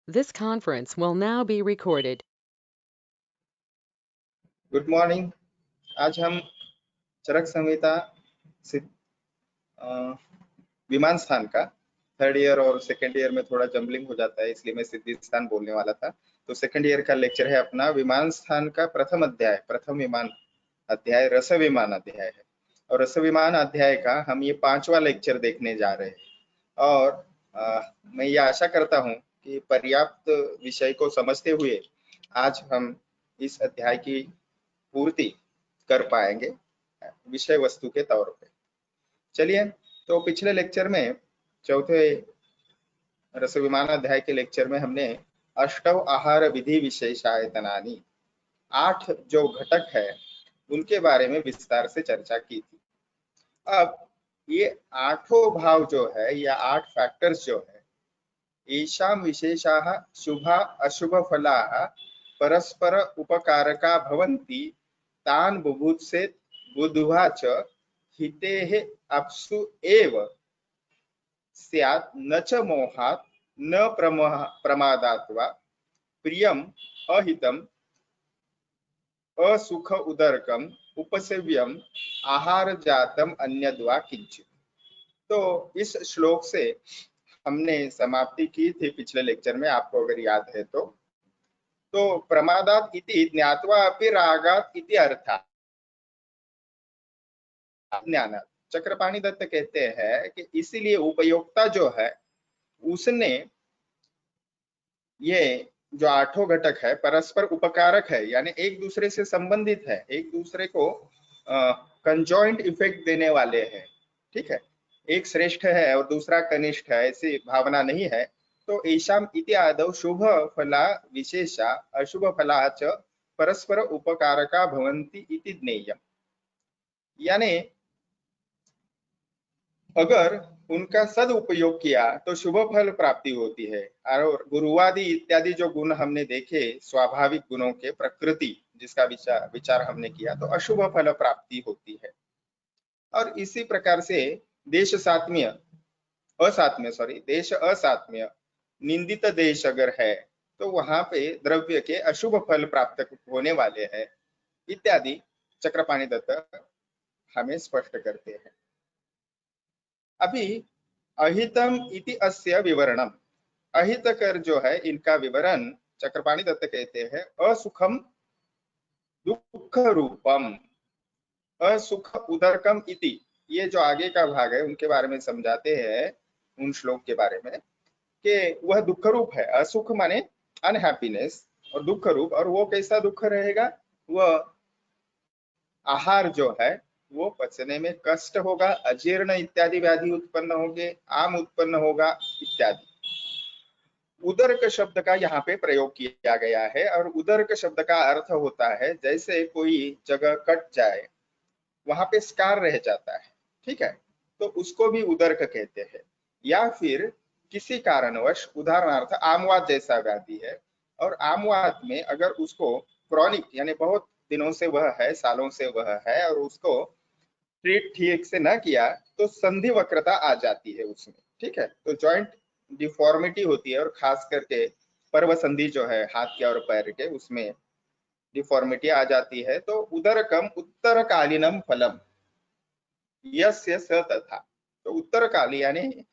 This conference will now be recorded. Good morning. आज हम चरक संहिता विमान स्थान का थर्ड ईयर और सेकेंड ईयर में थोड़ा जम्बलिंग हो जाता है, इसलिए मैं सिद्धि स्थान बोलने वाला था। तो सेकेंड ईयर का लेक्चर है अपना विमान स्थान का प्रथम अध्याय, प्रथम विमान अध्याय रस विमान अध्याय है। और रस विमान अध्याय का हम ये 5वां लेक्चर देखने जा रहे हैं। और मैं ये आशा करता हूँ कि पर्याप्त विषय को समझते हुए आज हम इस अध्याय की पूर्ति कर पाएंगे विषय वस्तु के तौर पे। चलिए, तो पिछले लेक्चर में चौथे रस विमान अध्याय के लेक्चर में हमने अष्टव आहार विधि विशेषायतनानि 8 जो घटक है उनके बारे में विस्तार से चर्चा की थी। अब ये आठों भाव जो है या 8 फैक्टर्स जो है, येषां विशेषाः शुभा अशुभ फलाः परस्पर उपकारका भवन्ति तान् बुभुत्सेत् बुद्ध्वा च हितेः अप्सु एव स्यात् न च मोहात् न प्रमादात् वा प्रियम् अहितम् असुख उदरकम् उपसेव्यम् आहार जातम अन्यद्वा किंचित। तो इस श्लोक से हमने समाप्ति की थी पिछले लेक्चर में, आपको अगर याद है तो प्रमादात इति ज्ञात्वा अपि रागात इति अर्थात् ज्ञान। चक्रपाणी दत्त कहते हैं कि इसीलिए उपयोक्ता जो है उसने ये जो आठों घटक है परस्पर उपकारक है, यानी एक दूसरे से संबंधित है, एक दूसरे को कंजॉइंट इफेक्ट देने वाले हैं। ठीक है, एक श्रेष्ठ है और दूसरा कनिष्ठ है, ऐसी भावना नहीं है। तो ऐशाम इति आदौ शुभ फला विशेषा अशुभ फला च परस्पर उपकारका भवन्ति इति ज्ञेयम्। यानी अगर उनका सदुपयोग किया तो शुभ फल प्राप्ति होती है। और गुरुवादी इत्यादि जो गुण हमने देखे, स्वाभाविक गुणों के प्रकृति जिसका विचार हमने किया, तो अशुभ फल प्राप्ति होती है। और इसी प्रकार से देश असात्म्य निंदित देश अगर है तो वहां पे द्रव्य के अशुभ फल प्राप्त होने वाले हैं इत्यादि चक्रपाणी दत्त हमें स्पष्ट करते हैं। अभी अहितम इति अस्य विवरणम, अहितकर जो है इनका विवरण चक्रपाणी दत्त कहते हैं असुखम दुख रूपम असुख उदरकम इति। ये जो आगे का भाग है उनके बारे में समझाते हैं, उन श्लोक के बारे में, कि वह दुख रूप है। असुख माने अनहैप्पीनेस और दुख रूप, और वो कैसा दुख रहेगा, वह आहार जो है वो पचने में कष्ट होगा, अजीर्ण इत्यादि व्याधि उत्पन्न होंगे, आम उत्पन्न होगा इत्यादि। उदरक शब्द का यहाँ पे प्रयोग किया गया है, और उदरक शब्द का अर्थ होता है जैसे कोई जगह कट जाए, वहां पे स्कार रह जाता है, ठीक है, तो उसको भी उदरक कहते हैं। या फिर किसी कारणवश, उदाहरणार्थ आमवात जैसा व्याधि है, और आमवात में अगर उसको क्रॉनिक यानी बहुत दिनों से वह है, सालों से वह है, और उसको ट्रीट ठीक से न किया तो संधि वक्रता आ जाती है उसमें। ठीक है, तो जॉइंट डिफॉर्मिटी होती है, और खास करके पर्व संधि जो है हाथ के और पैर के, उसमें डिफॉर्मिटी आ जाती है। तो उदरकम उत्तरकालीनम फलम यस्य स तथा, तो उत्तरकाली यानी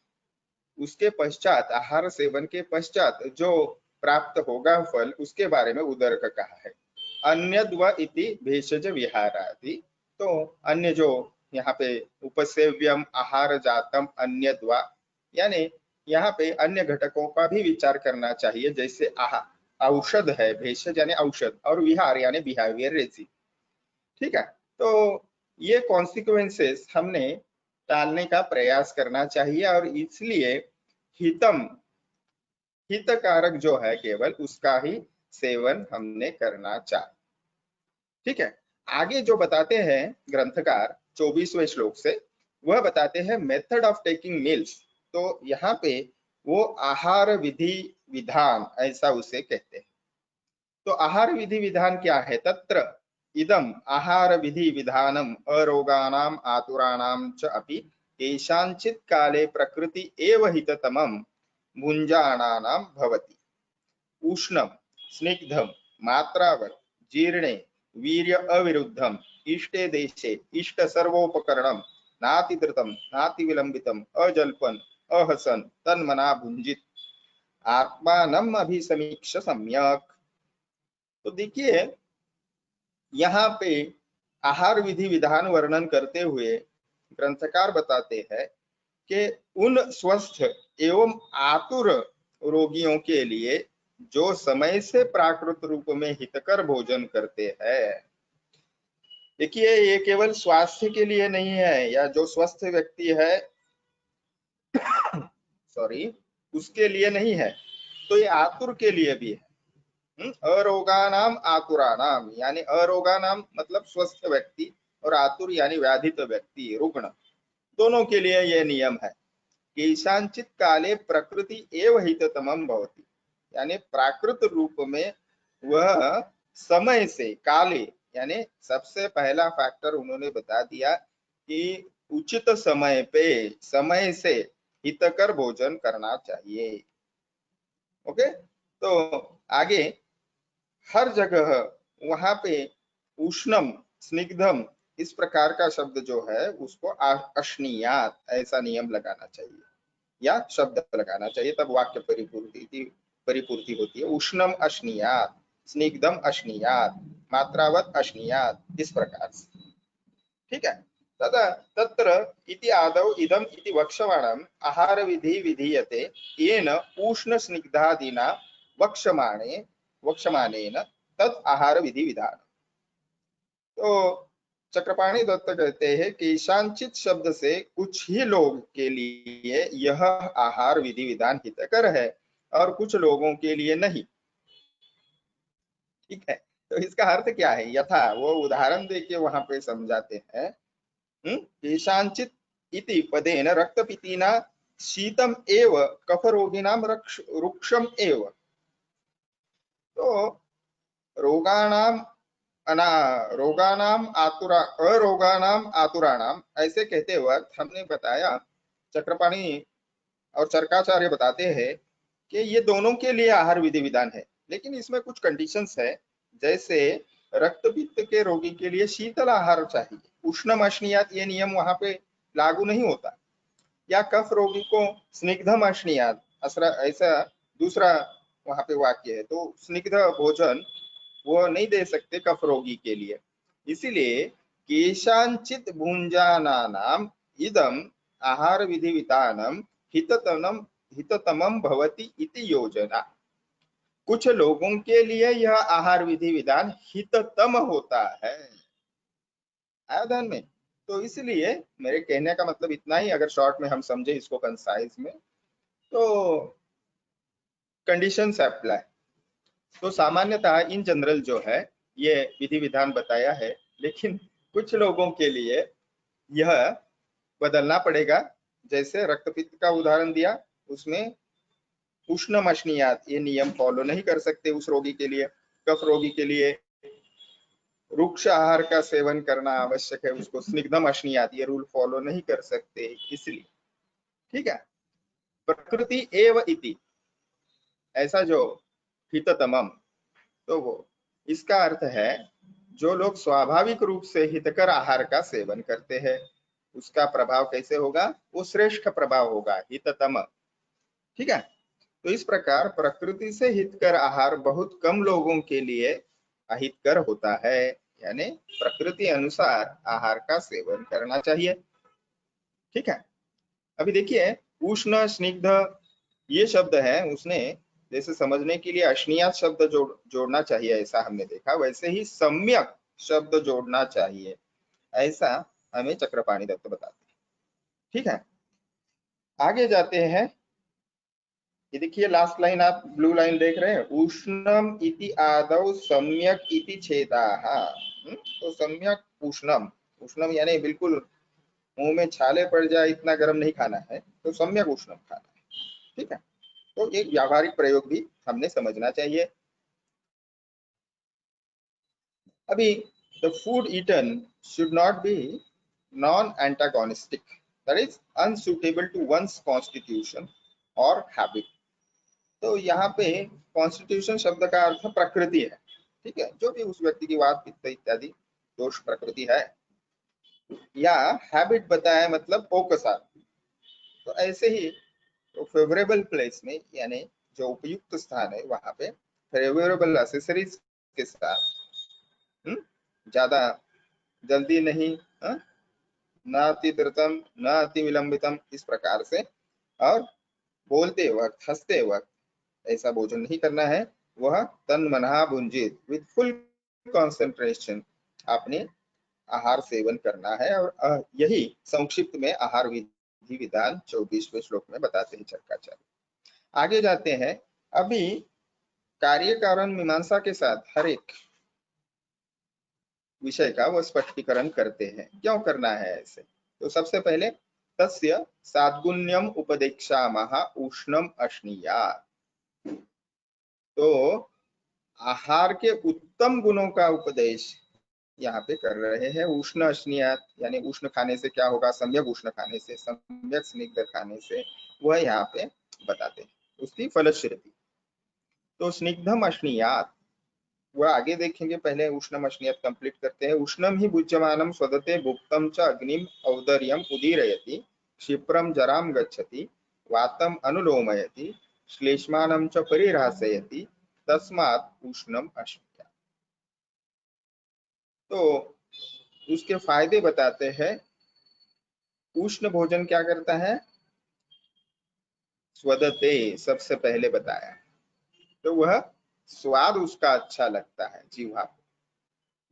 उसके पश्चात, आहार सेवन के पश्चात जो प्राप्त होगा फल, उसके बारे में उदरक कहा है। अन्यद्वा इति भेषज विहारादि, तो अन्य जो यहाँ पे उपसेव्यम आहार जातम अन्यद्वा, यानी यहाँ पे अन्य घटकों का भी विचार करना चाहिए, जैसे औषध है, भेषज यानी औषध, और विहार यानी बिहेवियर रेजी। ठीक है, तो ये कॉन्सिक्वेंसेस हमने टालने का प्रयास करना चाहिए, और इसलिए हितम, हितकारक जो है केवल उसका ही सेवन हमने करना चाहिए। ठीक है, आगे जो बताते हैं ग्रंथकार 24वें श्लोक से, वह बताते हैं मेथड ऑफ टेकिंग मील्स। तो यहाँ पे वो आहार विधि विधान ऐसा उसे कहते हैं। तो आहार विधि विधान क्या है, तत्र इदम आहार विधि विधानम अरोगानाम आतुराणाम च अपि केषांचित् काले प्रकृति एव हिततमं भुंजानानां भवति। उष्णम स्निग्धम मात्रावत जीर्णे वीर्य अविरुद्धम इष्टे देशे इष्ट सर्वोपकरणम नाति धृतम नाति विलंबितम अजल्पन अहसन तन्मना भुंजित आत्मानम अभिसमीक्ष सम्यक। तो देखिए यहाँ पे आहार विधि विधान वर्णन करते हुए ग्रंथकार बताते हैं कि उन स्वस्थ एवं आतुर रोगियों के लिए जो समय से प्राकृत रूप में हितकर भोजन करते हैं। देखिए ये केवल स्वास्थ्य के लिए नहीं है, या जो स्वस्थ व्यक्ति है सॉरी उसके लिए नहीं है, तो ये आतुर के लिए भी है। अरोगानाम आतुरानाम, यानी अरोगानाम मतलब स्वस्थ व्यक्ति और आतुर यानी व्याधित व्यक्ति रुग्ण, दोनों के लिए यह नियम है। केशांचित काले प्रकृति एव हिततमम भवति, यानी प्राकृत रूप में वह समय से, काले यानी सबसे पहला फैक्टर उन्होंने बता दिया कि उचित समय पे समय से हितकर भोजन करना चाहिए। ओके, तो आगे हर जगह वहां पे उष्णम स्निग्धम इस प्रकार का शब्द जो है उसको अश्नीयात ऐसा नियम लगाना चाहिए या शब्द लगाना चाहिए, तब वाक्य परिपूर्ति होती है। उष्णम अश्नीयात, स्निग्धम अश्नीयात, मात्रावत अश्नीयात, इस प्रकार से। ठीक है, तदा तत्र इति आदौ इदम इति वक्ष्यमाणम आहार विधि विधीयते येन उष्ण स्निग्धादिना वक्ष्यमाणेन तद आहार विधि विधान। तो चक्रपाणी दत्त कहते हैं कि शांचित शब्द से कुछ ही लोग के लिए यह आहार विधि विधान हितकर है और कुछ लोगों के लिए नहीं। ठीक है, तो इसका अर्थ क्या है, यथा वो उदाहरण देके वहां पे समझाते हैं। केशांचित इति पदेन रक्तपितीना शीतम एव कफरोगिनाम रुक्षम एव। तो रोगाणाम अरोगानाम आतुराणाम ऐसे कहते वक्त हमने बताया, चक्रपाणी और चरकाचार्य बताते हैं कि ये दोनों के लिए आहार विधि विधान है, लेकिन इसमें कुछ कंडीशंस है। जैसे रक्तपित्त के रोगी के लिए शीतल आहार चाहिए, उष्णम अश्नीयात ये नियम वहां पे लागू नहीं होता। या कफ रोगी को स्निग्धम अश्नीयात ऐसा दूसरा वहां पे वाक्य है, तो स्निग्ध भोजन वो नहीं दे सकते कफ रोगी के लिए। इसीलिए केशांचित भुंजानानाम इदम आहार विधि विधानम हिततमम भवति इति योजना। कुछ लोगों के लिए यह आहार विधि विधान हिततम होता है, आया ध्यान में। तो इसलिए मेरे कहने का मतलब इतना ही, अगर शॉर्ट में हम समझे इसको कंसाइज में, तो कंडीशंस अप्लाई। तो सामान्यतः इन जनरल जो है ये विधि विधान बताया है, लेकिन कुछ लोगों के लिए यह बदलना पड़ेगा। जैसे रक्तपित्त का उदाहरण दिया, उसमें उष्ण अश्नीयात ये नियम फॉलो नहीं कर सकते उस रोगी के लिए। कफ रोगी के लिए रुक्ष आहार का सेवन करना आवश्यक है, उसको स्निग्धम अश्नीयात ये रूल फॉलो नहीं कर सकते, इसलिए। ठीक है, प्रकृति एव इति ऐसा जो हिततमम, तो वो इसका अर्थ है जो लोग स्वाभाविक रूप से हितकर आहार का सेवन करते हैं उसका प्रभाव कैसे होगा, वो श्रेष्ठ प्रभाव होगा, हिततम। ठीक है, तो इस प्रकार प्रकृति से हितकर आहार बहुत कम लोगों के लिए अहितकर होता है, यानी प्रकृति अनुसार आहार का सेवन करना चाहिए। ठीक है, अभी देखिए उष्ण स्निग्ध ये शब्द है, उसने जैसे समझने के लिए अश्नीयात शब्द जोड़ना चाहिए ऐसा हमने देखा, वैसे ही सम्यक शब्द जोड़ना चाहिए ऐसा हमें चक्रपाणी दत्त बताते हैं। ठीक है, आगे जाते हैं। ये देखिए लास्ट लाइन, आप ब्लू लाइन देख रहे हैं, उष्णम इति आदौ सम्यक इति छेदाः। तो सम्यक उष्णम, उष्णम यानी बिल्कुल मुंह में छाले पड़ जाए इतना गर्म नहीं खाना है, तो सम्यक उष्णम खाना है। ठीक है, तो एक व्यावहारिक प्रयोग भी हमने समझना चाहिए। अभी the food eaten should not be non antagonistic, that is unsuitable to one's constitution or habit. तो यहाँ पे कॉन्स्टिट्यूशन शब्द का अर्थ प्रकृति है, ठीक है, जो भी उस व्यक्ति की वात पित्त इत्यादि दोष प्रकृति है, या हैबिट बताया मतलब औकसात। तो ऐसे ही तो फेवरेबल प्लेस में यानी जो उपयुक्त स्थान है वहां पे फेवरेबल एसेसरीज के साथ ज्यादा जल्दी नहीं, न अति द्रुतम न अति विलंबितम, इस प्रकार से, और बोलते वक्त हंसते वक्त ऐसा भोजन नहीं करना है। वह तन मनहा भुंजित विद फुल कंसंट्रेशन आपने आहार सेवन करना है। और यही संक्षिप्त में आहार विधि विधान 24वें श्लोक में बताते हैं चरकाचार्य। आगे जाते हैं, अभी कार्य कारण मीमांसा के साथ हर एक विषय का वो स्पष्टीकरण करते हैं, क्यों करना है ऐसे। तो सबसे पहले तस्य साद्गुण्यम उपदेक्षामः उष्णम अश्नीयात्, तो आहार के उत्तम गुणों का उपदेश यहाँ पे कर रहे हैं। उष्ण अश्नीयात यानी उष्ण खाने से क्या होगा, सम्यक उष्ण खाने से, सम्यक स्निग्ध खाने से, वह यहाँ पे बताते हैं उसकी फलश्रुति। तो स्निग्धम अश्नीयात वह आगे देखेंगे, पहले उष्णम अश्नीयात कंप्लीट करते हैं। उष्णम ही भुज्यमानम स्वदते भुक्तम च अग्निम औदर्यम उदीरयति क्षिप्रम जराम गच्छति वातम अनुलोमयति श्लेष्मानं च परिहासयति तस्मात् उष्णम अश्नीयात। तो उसके फायदे बताते हैं। उष्ण भोजन क्या करता है, स्वदते सबसे पहले बताया, तो वह स्वाद उसका अच्छा लगता है जीवा को।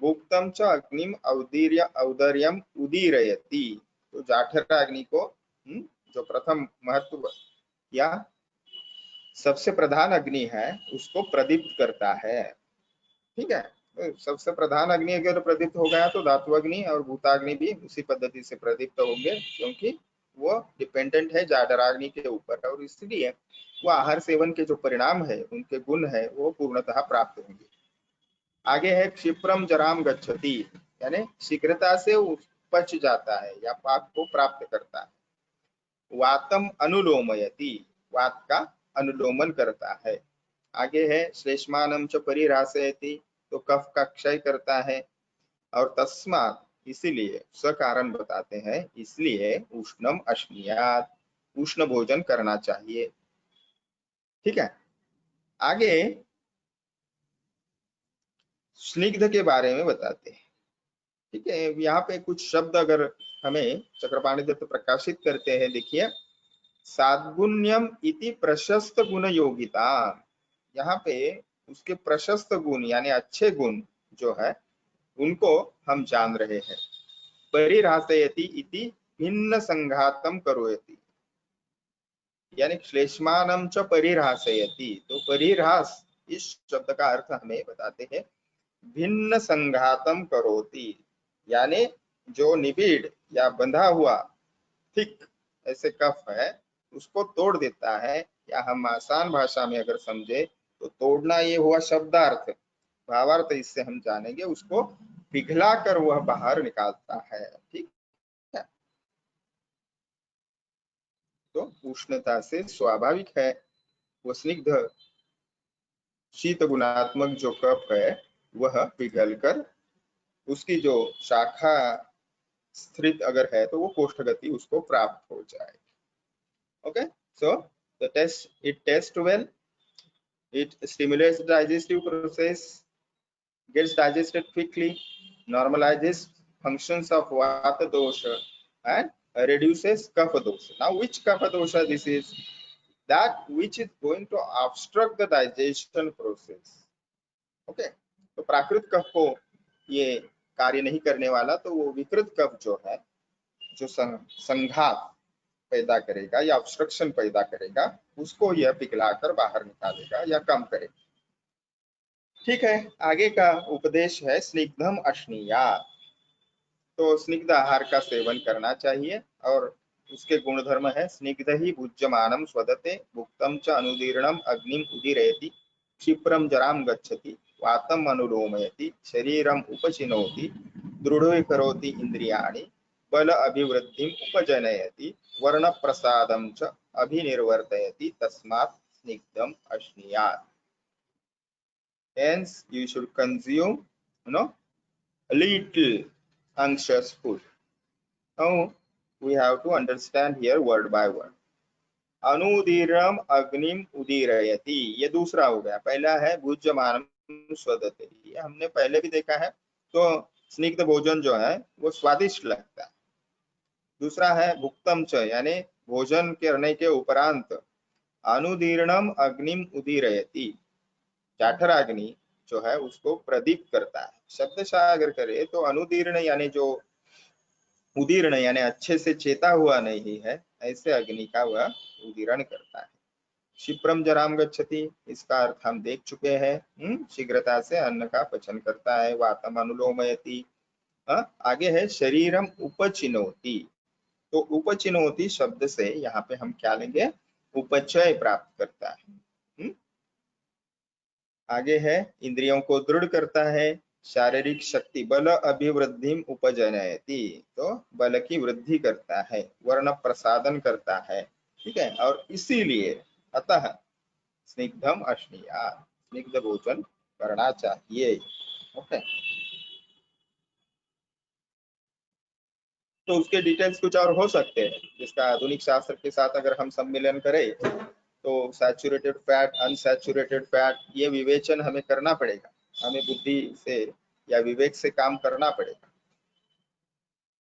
भुक्तम च अग्निम औदर्यम उदीरयति, तो जाठर अग्नि को जो प्रथम महत्व या सबसे प्रधान अग्नि है उसको प्रदीप्त करता है, ठीक है। तो सबसे प्रधान अग्नि अगर प्रदीप्त हो गया तो धातु अग्नि और भूताग्नि भी उसी पद्धति से प्रदीप्त होंगे, क्योंकि वो डिपेंडेंट है जाठराग्नि के ऊपर, और इसलिए वो आहार सेवन के जो परिणाम है, उनके गुण है, वो पूर्णतः प्राप्त होंगे। आगे है क्षिप्रम जराम गच्छति, यानी शीघ्रता से पच जाता है या पाक को प्राप्त करता है। वातम अनुलोमयति, वात का अनुलोमन करता है। आगे है श्लेष्मानं च परिहासयति, तो कफ का क्षय करता है। और तस्मात् इसलिए, सकारण बताते हैं, इसलिए उष्णम अश्नीयात्, उष्ण भोजन करना चाहिए, ठीक है। आगे स्निग्ध के बारे में बताते हैं, ठीक है। यहाँ पे कुछ शब्द अगर हमें चक्रपाणि दत्त प्रकाशित करते हैं, देखिए, साद्गुण्यम इति प्रशस्त गुण योगिता, यहाँ पे उसके प्रशस्त गुण यानी अच्छे गुण जो है उनको हम जान रहे हैं। परिहासयति इति भिन्न संघातम करोति, यानी श्लेष्मानं च परिहासयति, तो परिहास इस शब्द का अर्थ हमें बताते हैं भिन्न संघातम करोति, यानी जो निबिड़ या बंधा हुआ थिक ऐसे कफ है उसको तोड़ देता है, या हम आसान भाषा में अगर समझे तो तोड़ना ये हुआ शब्दार्थ, भावार्थ इससे हम जानेंगे, उसको पिघला कर वह बाहर निकालता है, ठीक है। तो उष्णता से स्वाभाविक है वो स्निग्ध शीत गुणात्मक जो कफ है वह पिघलकर उसकी जो शाखा स्थित अगर है तो वो कोष्ठगति उसको प्राप्त हो जाए। Okay, so the test it tests well, it stimulates the digestive process, gets digested quickly, normalizes functions of vata dosha, and reduces kapha dosha. Now which kapha dosha this is? That which is going to obstruct the digestion process. Okay, तो प्राकृत कफ को ये कार्य नहीं करने वाला, तो वो विकृत कफ जो है, जो संघात पैदा करेगा या ऑब्स्ट्रक्शन पैदा करेगा, उसको यह पिघलाकर बाहर निकालेगा या कम करेगा, ठीक है। आगे का उपदेश है स्निग्धम अश्नीयात्, तो स्निग्ध आहार का सेवन करना चाहिए, और उसके गुणधर्म है स्निग्ध ही भुज्यमानम स्वदते भुक्तम च अनुदीर्णम अग्निम उदीरयति क्षिप्रम जराम गच्छति वातम अनुलोमयति शरीरम उपचिनोति दृढ़ीकरोति इंद्रियाणि बल अभिवृद्धिम उपजनयति वर्ण प्रसादम च अभिनिर्वर्तयति तस्मात् स्निग्धम अश्नीयात्। hence you should consume little anxious food. Now we have to understand here word by word. अनुदीर्णम अग्निम उदीरयति, ये दूसरा हो गया। पहला है भुज्यमानम स्वदते, ये हमने पहले भी देखा है। तो स्निग्ध भोजन जो है वो स्वादिष्ट लगता है। दूसरा है भुक्तम च, यानी भोजन करने के उपरांत अनुदीर्णम अग्निम उदीरयति, जाठराग्नि जो है उसको प्रदीप्त करता है। शब्दशः अगर करे तो अनुदीर्ण यानी जो उदीर्ण यानी अच्छे से चेता हुआ नहीं है, ऐसे अग्नि का वह उदीरण करता है। क्षिप्रम जराम गच्छति, इसका अर्थ हम देख चुके हैं। शीघ्रता से अन्न का पचन करता है। वातम अनुलोमयति। आगे है शरीरम उपचिनोति। तो उपचिनोति शब्द से यहाँ पे हम क्या लेंगे, उपचय प्राप्त करता है। आगे है इंद्रियों को दृढ़ करता है। शारीरिक शक्ति बल अभिवृद्धि उपजनयति, तो बल की वृद्धि करता है। वर्ण प्रसादन करता है, ठीक है। और इसीलिए अतः स्निग्धम अश्नीया, स्निग्ध भोजन करना चाहिए। ओके, तो उसके डिटेल्स कुछ और हो सकते हैं, जिसका आधुनिक शास्त्र के साथ अगर हम सम्मिलन करें तो सैचुरेटेड फैट, अनसैचुरेटेड फैट, ये विवेचन हमें करना पड़ेगा। हमें बुद्धि से या विवेक से काम करना पड़ेगा,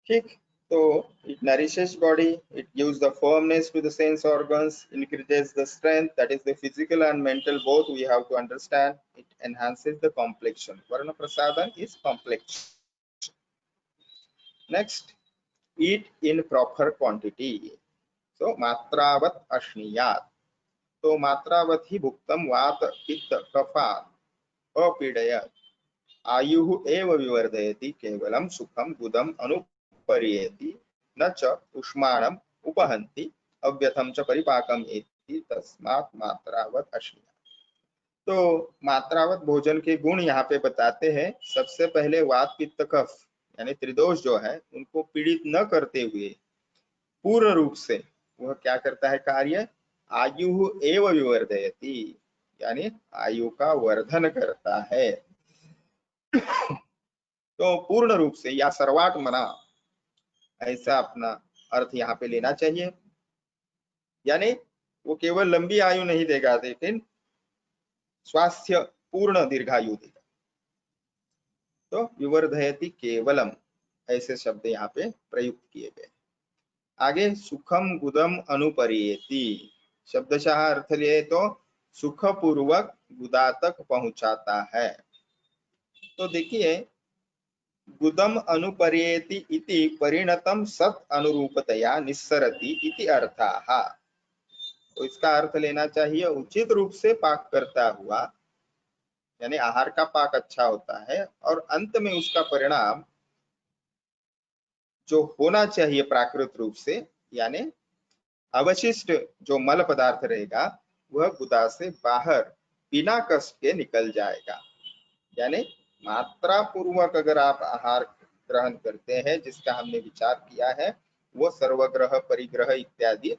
ठीक। तो it nourishes body, it gives the firmness to the sense organs, increases the strength, that is the physical and mental both we have to understand. It enhances the complexion. Varna prasadam is complexion. Next, eat in proper quantity. So matravat ashniyat, तो मात्रावत ही भुक्तम वात पित्त कफा अपीडयत आयु एव विवर्धयति केवलम सुखम गुदम अनुपर्येति न च उष्माणम उपहन्ति अव्यथम च परिपाकम इति तस्मात् मात्रावत अश्नीया। तो मात्रावत भोजन के गुण यहाँ पे बताते हैं। सबसे पहले वात पित्त कफ यानी त्रिदोष जो है उनको पीड़ित न करते हुए पूर्ण रूप से वह क्या करता है कार्य, आयु एव विवर्धयति, यानी आयु का वर्धन करता है। तो पूर्ण रूप से या सर्वाट मना, ऐसा अपना अर्थ यहाँ पे लेना चाहिए। यानी वो केवल लंबी आयु नहीं देगा, लेकिन स्वास्थ्य पूर्ण दीर्घायु देगा। तो विवर्धयति केवलम, ऐसे शब्द यहाँ पे प्रयुक्त किए गए। आगे सुखम गुदम अनुपरियेति, शब्दशः अर्थ लिए तो सुखपूर्वक गुदा तक पहुंचाता है। तो देखिए गुदम अनुपर्येति इति परिणतम सत अनुरूपतया निस्सरति इति अर्थाः। तो इसका अर्थ लेना चाहिए उचित रूप से पाक करता हुआ, यानी आहार का पाक अच्छा होता है और अंत में उसका परिणाम जो होना चाहिए प्राकृत रूप से, यानी अवशिष्ट जो मल पदार्थ रहेगा वह गुदा से बाहर बिना कष्ट के निकल जाएगा। यानी मात्रा पूर्वक अगर आप आहार ग्रहण करते हैं, जिसका हमने विचार किया है, वो सर्वग्रह परिग्रह इत्यादि,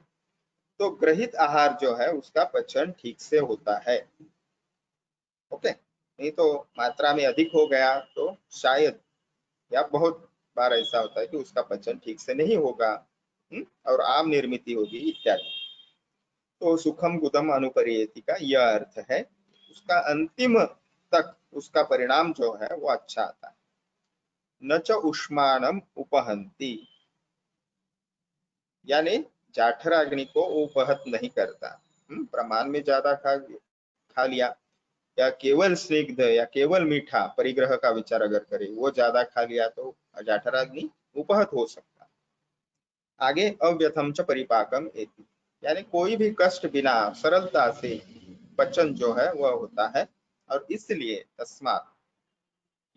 तो ग्रहित आहार जो है उसका पचन ठीक से होता है। ओके, नहीं तो मात्रा में अधिक हो गया तो शायद या बहुत बार ऐसा होता है कि उसका पचन ठीक से नहीं होगा और आम निर्मित होगी इत्यादि। तो सुखम गुदम अनुपरियेति का यह अर्थ है, उसका अंतिम तक उसका परिणाम जो है वो अच्छा आता है। न च उष्माणम उपहन्ति, यानी जाठराग्नि को उपहत नहीं करता। प्रमाण में ज्यादा खा लिया या केवल स्निग्ध या केवल मीठा परिग्रह का विचार अगर करे, वो ज्यादा खा लिया तो जाठराग्नि उपहत हो सकता। आगे अव्यथम च परिपाकम एति, यानी कोई भी कष्ट बिना सरलता से पचन जो है वह होता है, और इसलिए तस्मात्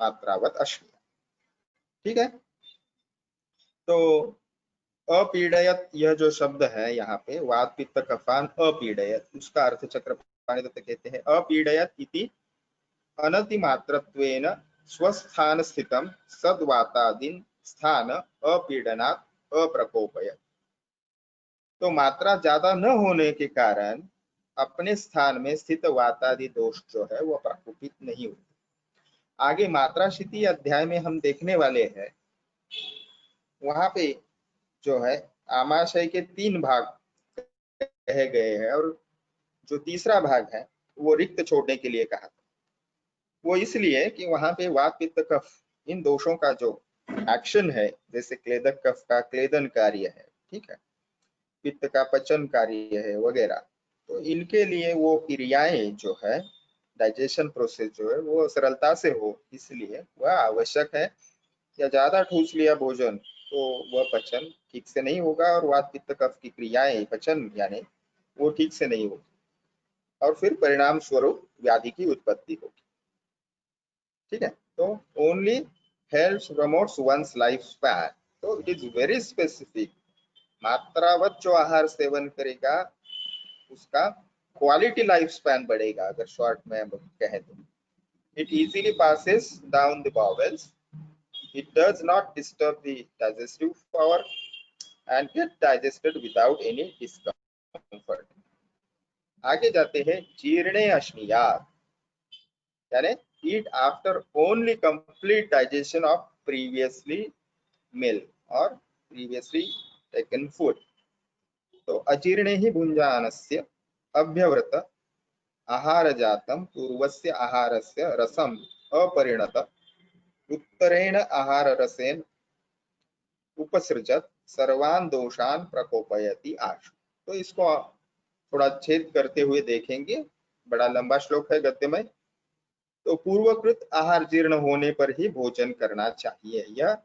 मात्रावत अश्नीया। ठीक है, तो अपीडयत यह जो शब्द है यहाँ पे वात पित्त कफान अपीडयत, उसका अर्थ चक्रपाणि दत्त कहते हैं अपीडयत इति अनतिमात्रत्वेन स्वस्थान स्थितम सद्वातादीन स्थान अपीडनात् अप्रकोपयत। तो मात्रा ज्यादा न होने के कारण अपने स्थान में स्थित वातादि दोष जो है वो प्रकोपित नहीं होते। आगे मात्राशीति अध्याय में हम देखने वाले हैं, वहां पे जो है आमाशय के 3 भाग कहे गए हैं और जो तीसरा भाग है वो रिक्त छोड़ने के लिए कहा था। वो इसलिए कि वहां पे वात पित्त कफ इन दोषों का जो एक्शन है, जैसे क्लेदक कफ का क्लेदन कार्य है, ठीक है, पित्त का पचन कार्य है वगैरह, तो इनके लिए वो क्रियाएं जो है, डाइजेशन प्रोसेस जो है वो सरलता से हो, इसलिए वह आवश्यक है। या ज्यादा ठूस लिया भोजन तो वह पचन ठीक से नहीं होगा और वात पित्त कफ की क्रियाएं पचन यानी वो ठीक से नहीं होगी और फिर परिणाम स्वरूप व्याधि की उत्पत्ति होगी। ठीक है, तो only helps promotes one's life span, तो इट इज वेरी स्पेसिफिक। मात्रावत जो आहार सेवन करेगा उसका क्वालिटी लाइफ स्पैन बढ़ेगा, अगर शॉर्ट में हम कहें तो। It easily passes down the bowels, it does not disturb the digestive power and get digested without any discomfort. आगे जाते हैं जीर्णे अश्नियात, यानी eat after only complete digestion of previously meal or previously taken food. तो अजीर्णे ही भुञ्जानस्य अभ्यव्रत आहार जातम पूर्वस्य आहारस्य रसम अपरिणत उत्तरेण आहार रसेन उपसृजत सर्वान दोषान प्रकोपयति आशु। तो इसको थोड़ा छेद करते हुए देखेंगे, बड़ा लंबा श्लोक है गद्य में। तो पूर्वकृत आहार जीर्ण होने पर ही भोजन करना चाहिए, यह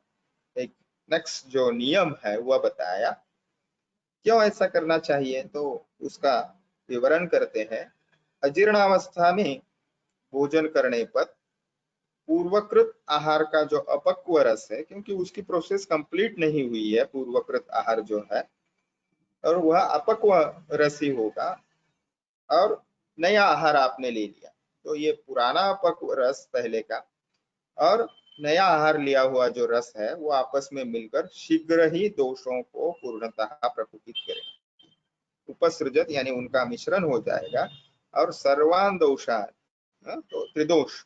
एक नेक्स्ट जो नियम है वह बताया। क्यों ऐसा करना चाहिए तो उसका विवरण करते हैं। अजीर्णावस्था में भोजन करने पर पूर्वकृत आहार का जो अपक्व रस है, क्योंकि उसकी प्रोसेस कंप्लीट नहीं हुई है पूर्वकृत आहार जो है, और वह अपक्व रसी होगा और नया आहार आपने ले लिया, तो ये पुराना अपक्व रस पहले का और नया आहार लिया हुआ जो रस है वो आपस में मिलकर शीघ्र ही दोषों को पूर्णतः प्रकोपित करेगा। उपसृजत यानी उनका मिश्रण हो जाएगा और सर्वान दोषान, तो त्रिदोष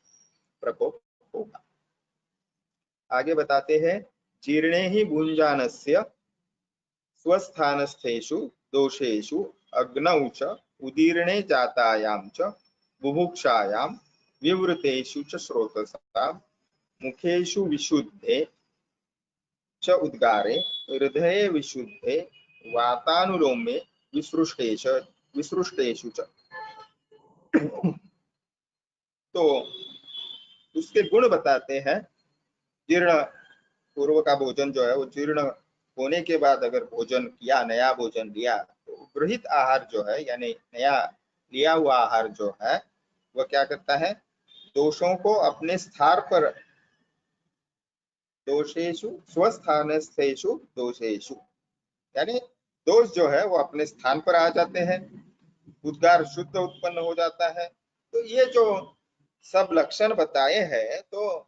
प्रकोप होगा। आगे बताते हैं जीर्णे ही भुञ्जानस्य स्वस्थानस्थेषु दोषेषु अग्नौ च उदीर्णे जातायां च बुभुक्षायां विवृतेषु च स्रोतसां मुखेषु विशुद्धे च उद्गारे हृदये विशुद्धे वातानुलोमे विसृष्टेषु च। तो उसके गुण बताते हैं। जीर्ण पूर्व का भोजन जो है वो जीर्ण होने के बाद अगर भोजन किया, नया भोजन लिया, तो गृहित आहार जो है यानी नया लिया हुआ आहार जो है वह क्या करता है, दोषों को अपने स्थान पर, दोषेषु स्वस्थानस्थेषु दोषेषु, यानी दोष जो है वो अपने स्थान पर आ जाते हैं, उद्गार शुद्ध उत्पन्न हो जाता है। तो ये जो सब लक्षण बताए हैं, तो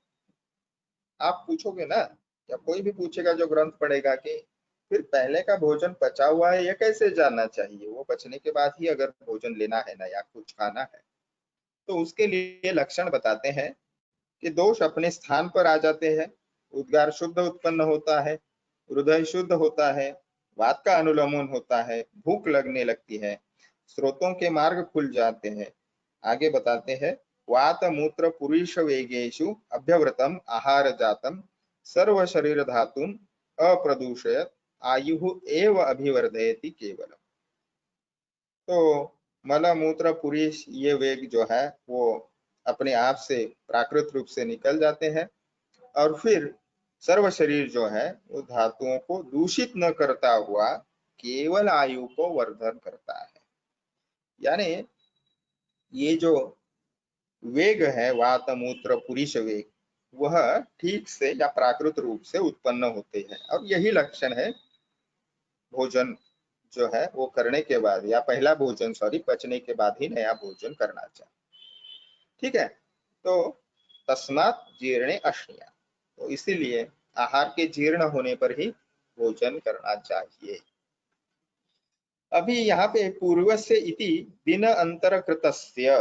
आप पूछोगे ना, या कोई भी पूछेगा जो ग्रंथ पढ़ेगा कि फिर पहले का भोजन पचा हुआ है यह कैसे जानना चाहिए, वो पचने के बाद ही अगर भोजन लेना है ना या कुछ खाना है, तो उसके लिए लक्षण बताते हैं कि दोष अपने स्थान पर आ जाते हैं, उद्गार शुद्ध उत्पन्न होता है, हृदय शुद्ध होता है, वात का अनुलोमन होता है, भूख लगने लगती है, स्रोतों के मार्ग खुल जाते हैं। आगे बताते हैं वात मूत्र पुरुष वेगेषु अभ्यव्रतम आहार जातम सर्व शरीर धातुम अप्रदूषयत आयु एव अभिवर्धयति केवलम। तो मल मूत्र पुरुष ये वेग जो है वो अपने आप से प्राकृत रूप से निकल जाते हैं और फिर सर्व शरीर जो है वो धातुओं को दूषित न करता हुआ केवल आयु को वर्धन करता है। यानी ये जो वेग है वात मूत्र पुरुष वेग, वह ठीक से या प्राकृत रूप से उत्पन्न होते हैं और यही लक्षण है भोजन जो है वो करने के बाद, या पहला भोजन पचने के बाद ही नया भोजन करना चाहिए। ठीक है, तो तस्मात् जीर्णे अश्निया, तो इसीलिए आहार के जीर्ण होने पर ही भोजन करना चाहिए। अभी यहाँ पे पूर्वस्य इति दिन अंतरकृतस्य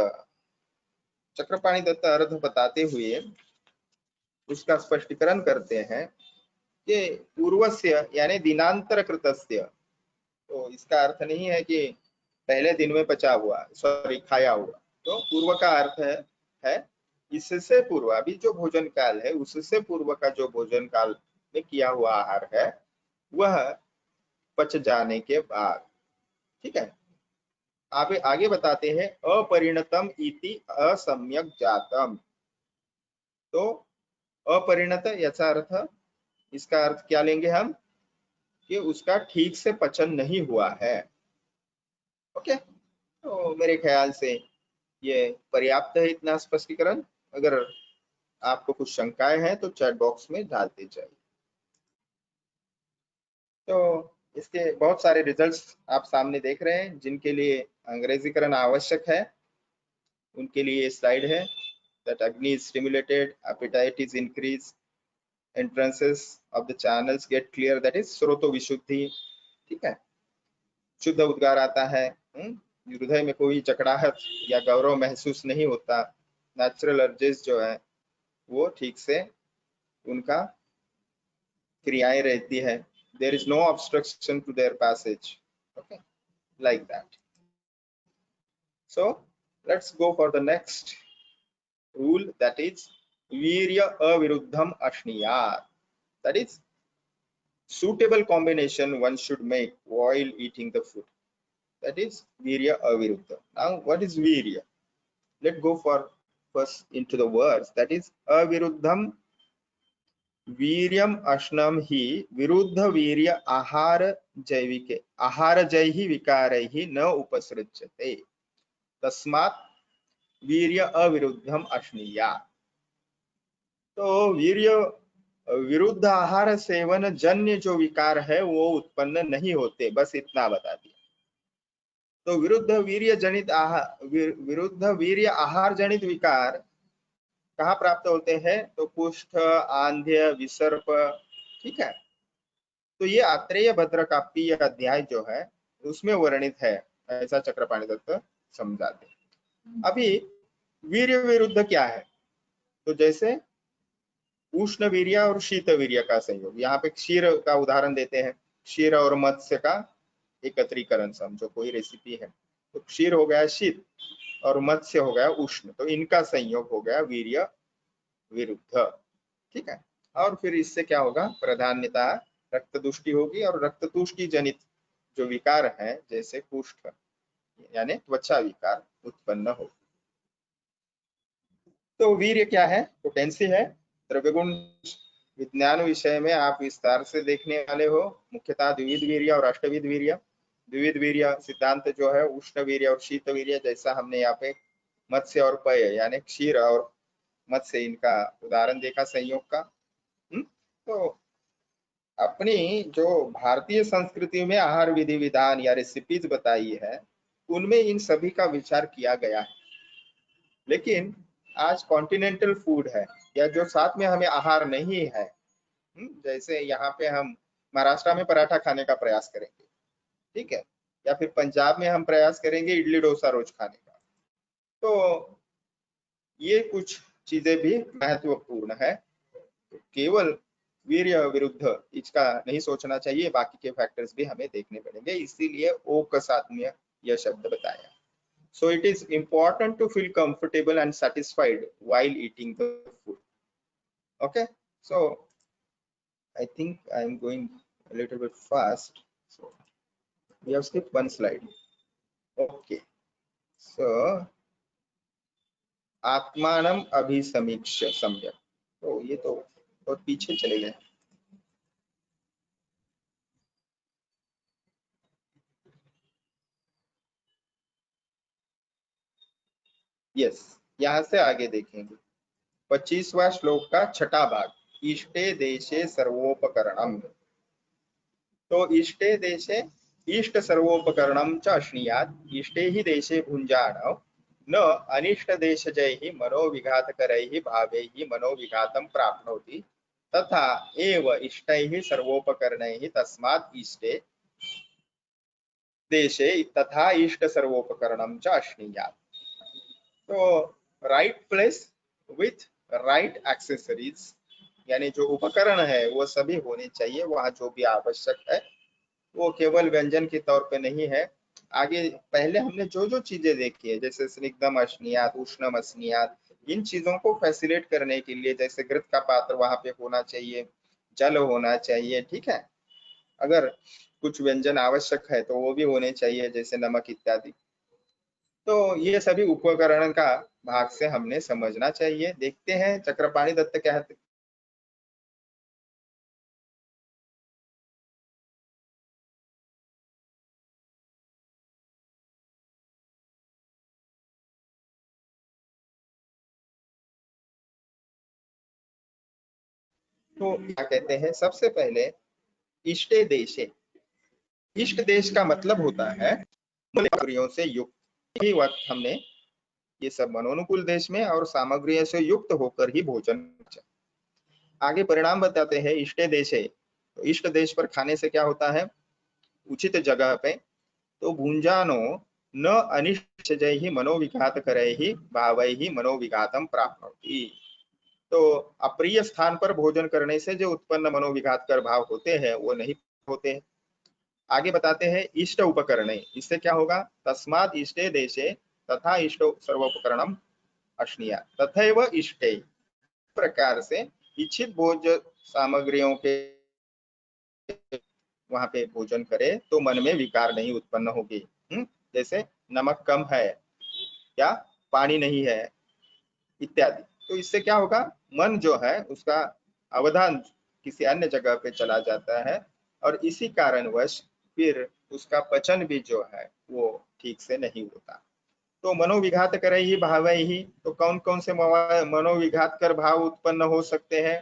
चक्रपाणि दत्त अर्थ बताते हुए उसका स्पष्टीकरण करते हैं कि पूर्वस्य यानी दिनांतर कृतस्य, तो इसका अर्थ नहीं है कि पहले दिन में पचा हुआ, सॉरी खाया हुआ। तो पूर्व का अर्थ है इससे पूर्व, अभी जो भोजन काल है उससे पूर्व का जो भोजन काल में किया हुआ आहार है वह पच जाने के बाद। ठीक है, आप आगे बताते हैं अपरिणतम इति असम्यक जातम। तो अपरिणत याचा अर्थ, इसका अर्थ क्या लेंगे हम कि उसका ठीक से पचन नहीं हुआ है। ओके, तो मेरे ख्याल से ये पर्याप्त है इतना स्पष्टीकरण। अगर आपको कुछ शंकाएं हैं तो चैट बॉक्स में डालते जाइए। तो इसके बहुत सारे रिजल्ट्स आप सामने देख रहे हैं, जिनके लिए अंग्रेजीकरण आवश्यक है उनके लिए ये स्लाइड है। दैट अग्नि is stimulated, appetite is increased, entrances of the channels get clear, that is स्रोतो विशुद्धि। ठीक है, शुद्ध उद्गार आता है, हृदय में कोई जकड़ाहट या गौरव महसूस नहीं होता, नेचुरल अर्जेस जो है वो ठीक से उनका क्रियाएं रहती है, there is no obstruction to their passage. Okay, like that. So let's go for the next rule, that is वीर्य अविरुद्धम अश्नीयात, that is suitable combination one should make while eating the food, that is virya aviruddha. Now what is virya? Let's go for first into the words, that is aviruddham वीर्यम अश्नम ही विरुद्ध वीर्य आहार जैविके आहार जैहि विकारैः न उपसृज्यते तस्मात् वीर्य अविरुद्धम अश्नीया। तो वीर्य विरुद्ध आहार सेवन जन्य जो विकार है वो उत्पन्न नहीं होते, बस इतना बता दिया। तो विरुद्ध वीर्य जनित आहार विरुद्ध वीर्य आहार जनित विकार कहाँ प्राप्त होते हैं? तो कुष्ठ, आंध्य, विसर्प। ठीक है, तो ये आत्रेय भद्रकाप्पी अध्याय जो है उसमें वर्णित है, ऐसा चक्रपाणि दत्त समझाते। अभी वीर्य विरुद्ध क्या है? तो जैसे उष्ण वीर्य और शीत वीर्य का संयोग, यहाँ पे क्षीर का उदाहरण देते हैं, क्षीर और मत्स्य का एकत्रीकरण समझो, कोई रेसिपी है, तो क्षीर हो गया शीत और मत्स्य हो गया उष्ण, तो इनका संयोग हो गया वीर्य विरुद्ध। ठीक है, और फिर इससे क्या होगा? प्रधान्यता रक्त दुष्टि होगी और रक्त तुष्टि जनित जो विकार है जैसे कुष्ठ यानी त्वचा विकार उत्पन्न हो। तो वीर्य क्या है? पोटेंसी है। द्रव्यगुण विज्ञान विषय में आप विस्तार से देखने वाले हो, मुख्यतः द्विविध वीर्य और अष्टविध वीर्य। द्विविध वीर्य सिद्धांत जो है उष्ण वीर्य और शीत वीर्य, जैसा हमने यहाँ पे मत्स्य और पय यानी क्षीर और मत्स्य इनका उदाहरण देखा संयोग का। तो अपनी जो भारतीय संस्कृति में आहार विधि विधान या रेसिपीज बताई है उनमें इन सभी का विचार किया गया है, लेकिन आज कॉन्टिनेंटल फूड है या जो साथ में हमें आहार नहीं है, जैसे यहाँ पे हम महाराष्ट्र में पराठा खाने का प्रयास करेंगे, ठीक है, या फिर पंजाब में हम प्रयास करेंगे इडली डोसा रोज खाने का। तो ये कुछ चीजें भी महत्वपूर्ण है, केवल वीर्य विरुद्ध इसका नहीं सोचना चाहिए, बाकी के फैक्टर्स भी हमें देखने पड़ेंगे, इसीलिए ओ का साथ में यह शब्द बताया। So it is important to feel comfortable and satisfied while eating the food. Okay, so I think I am going a little bit fast, so we have skipped one slide. Okay, so आत्मानम अभिसमीक्ष्य सम्यक, तो ये तो बहुत पीछे चले गए। Yes, यहाँ से आगे देखेंगे 25वां श्लोक का छठा भाग, इष्टे देशे सर्वोपकरणम। तो इष्टे देशे इष्ट सर्वोपकरणम च अश्नीयात्, इष्टे ही देशे भुञ्जान न अनिष्ट देशजैः मनोविघातकरैः भावैः मनोविघातं प्राप्नोति तथा एव इष्टैः सर्वोपकरणैः तस्मात् इष्टे देशे तथा इष्ट सर्वोपकरणम च अश्नीयात्। तो right place with right accessories, यानी जो उपकरण है वो सभी होने चाहिए वहाँ, जो भी आवश्यक है वो केवल व्यंजन के तौर पे नहीं है। आगे पहले हमने जो जो चीजें देखी है, जैसे स्निग्धम अश्नीयात, उष्णम अश्नीयात, इन चीजों को फैसिलिटेट करने के लिए जैसे घृत का पात्र वहां पे होना चाहिए, जल होना चाहिए, ठीक है। अगर कुछ व्यंजन आवश्यक है तो वो भी होने चाहिए, जैसे नमक इत्यादि। तो ये सभी उपकरण का भाग से हमने समझना चाहिए। देखते हैं चक्रपाणि दत्त क्या है। तो क्या कहते हैं, सबसे पहले इष्टे देशे। इष्ट देश का मतलब होता है सामग्रियों से युक्त। ही वक्त हमने ये सब मनोनुकूल देश में और सामग्रियों से युक्त होकर ही भोजन। आगे परिणाम बताते हैं इष्टे देश है। तो इष्ट देश पर खाने से क्या होता है, उचित जगह पे तो भुंजानो न अनिष्ट जय ही मनोविघात करे ही भावै ही मनोविघातम प्राप्नोति। तो अप्रिय स्थान पर भोजन करने से जो उत्पन्न मनोविघात कर भाव होते हैं वो नहीं होते हैं। आगे बताते हैं इष्ट उपकरण, इससे क्या होगा, तस्मात् इष्टे देशे तथा इष्ट सर्वोपकरणम अश्नीया तथैव इष्टे, प्रकार से इच्छित भोज सामग्रियों के वहां पे भोजन करे तो मन में विकार नहीं उत्पन्न होगी। जैसे नमक कम है या पानी नहीं है इत्यादि, तो इससे क्या होगा, मन जो है उसका अवधान किसी अन्य जगह पे चला जाता है और इसी कारणवश फिर उसका पचन भी जो है वो ठीक से नहीं होता। तो मनोविघात करे ही भाव ही, तो कौन कौन से मनोविघात कर भाव उत्पन्न हो सकते हैं।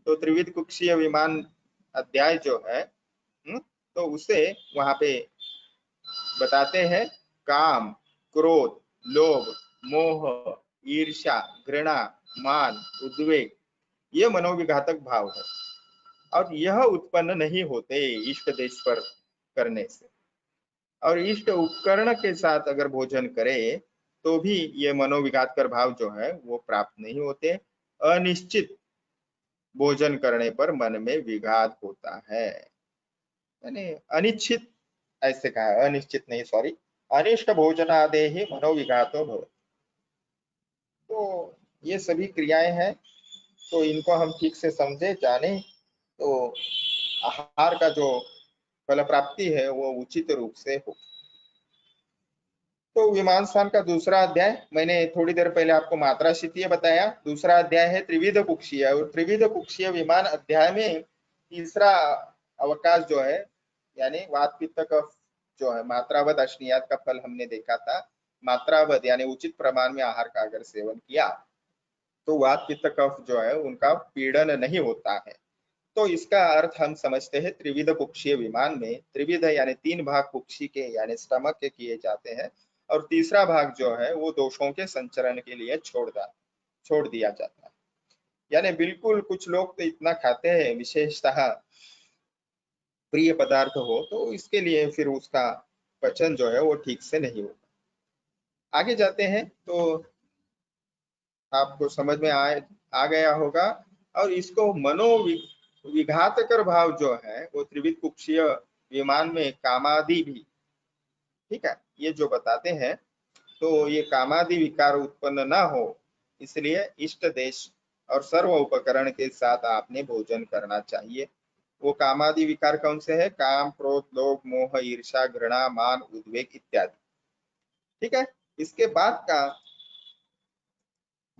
तो त्रिविध कुक्षीय विमान अध्याय जो है, तो उसे वहां पे बताते हैं, काम, क्रोध, लोभ, मोह, ईर्ष्या, घृणा, मान, उद्वेग, ये मनोविघातक भाव है और यह उत्पन्न नहीं होते इष्ट देश पर करने से। और इष्ट उपकरण के साथ अगर भोजन करे तो भी ये मनोविघात कर भाव जो है वो प्राप्त नहीं होते। अनिश्चित भोजन करने पर मन में विघात होता है, यानी अनिश्चित, ऐसे कहा है, अनिश्चित नहीं, सॉरी, अनिष्ट भोजनादे ही मनोविघातो भव। तो ये सभी क्रियाएं हैं, तो इनको हम ठीक से समझे जाने तो आहार का जो फल प्राप्ति है वो उचित रूप से हो। तो विमान स्थान का दूसरा अध्याय, मैंने थोड़ी देर पहले आपको मात्रा शितीय बताया। दूसरा अध्याय है त्रिविध कुक्षीय, और त्रिविध कुक्षीय विमान अध्याय में तीसरा अवकाश जो है, यानी वात पित्त कफ जो है, मात्रावध अश्नीयात का फल हमने देखा था। मात्रावध यानी उचित प्रमाण में आहार का अगर सेवन किया तो वात पित्त कफ जो है उनका पीड़न नहीं होता है। तो इसका अर्थ हम समझते हैं त्रिविध कुक्षीय विमान में, त्रिविध यानी तीन भाग कुक्षी के यानी स्टमक के किए जाते हैं और तीसरा भाग जो है वो दोषों के संचरण के लिए छोड़ दिया जाता है। यानी बिल्कुल कुछ लोग तो इतना खाते हैं, विशेषतः प्रिय पदार्थ हो तो इसके लिए फिर उसका पचन जो है वो ठीक से नहीं होता। आगे जाते हैं तो आपको समझ में आ गया होगा। और इसको विघातकर भाव जो है वो त्रिविध कुक्षीय विमान में कामादि भी, ठीक है, ये जो बताते हैं, तो ये कामादि विकार उत्पन्न ना हो इसलिए इष्ट देश और सर्व उपकरण के साथ आपने भोजन करना चाहिए। वो कामादि विकार कौन से है, काम, क्रोध, लोभ, मोह, ईर्ष्या, घृणा, मान, उद्वेग इत्यादि, ठीक है। इसके बाद का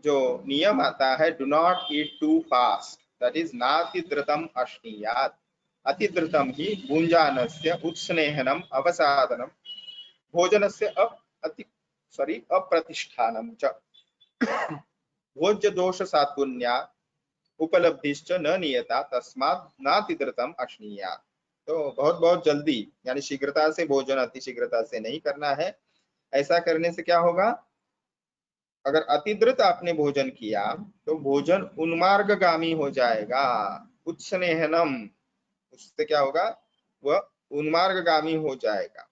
जो नियम आता है, do not eat too fast, that is नातिद्रुतम अश्नीयात। अतिद्रुतम ही भुंजानस्य उत्स्नेहनम अवसादनम भोजनस्य अति अप्रतिष्ठानम च भोज्य दोष सात्पुन्या उपलब्धिश्च न नियता तस्मात् नातिद्रुतम अश्नीयात। तो बहुत बहुत जल्दी यानी शीघ्रता से भोजन अति शीघ्रता से नहीं करना है। ऐसा करने से क्या होगा, अगर अतिद्रुत आपने भोजन किया तो भोजन उन्मार्गगामी हो जाएगा। उत्स्नेहनम, उससे क्या होगा, वह उन्मार्गगामी हो जाएगा।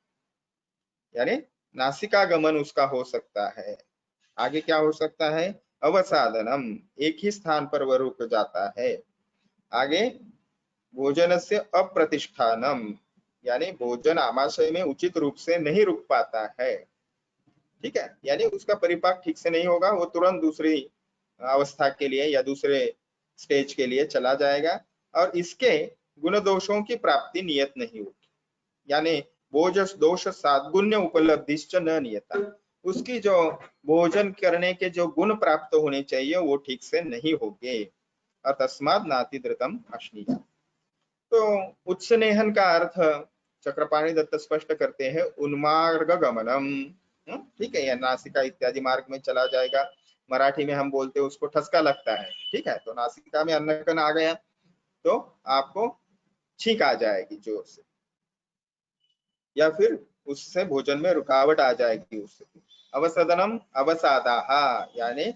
यानी नासिकागमन उसका हो सकता है। आगे क्या हो सकता है? अवसादनम, एक ही स्थान पर वह रुक जाता है। आगे भोजन से अप्रतिष्ठानम, यानी भोजन आमाशय में उचित रूप से नहीं रुक पाता है। ठीक है, यानी उसका परिपाक ठीक से नहीं होगा, वो तुरंत दूसरी अवस्था के लिए या दूसरे स्टेज के लिए चला जाएगा, और इसके गुण दोषों की प्राप्ति नियत नहीं होगी। यानी भोज दोष साद्गुण्य उपलब्धिश्च न नियता, उसकी जो भोजन करने के जो गुण प्राप्त होने चाहिए वो ठीक से नहीं होंगे। और तस्माद नातिद्रतम अश्नीया। तो उच्चनेहन का अर्थ चक्रपाणी दत्त स्पष्ट करते हैं उन्मार्ग गमनम। ठीक है, या नासिका इत्यादि मार्ग में चला जाएगा। मराठी में हम बोलते हैं उसको ठसका लगता है। ठीक है, तो नासिका में अन्नकण आ गया तो आपको छींक आ जाएगी जोर से, या फिर उससे भोजन में रुकावट आ जाएगी उससे। अवसदनम अवसादाहा, यानी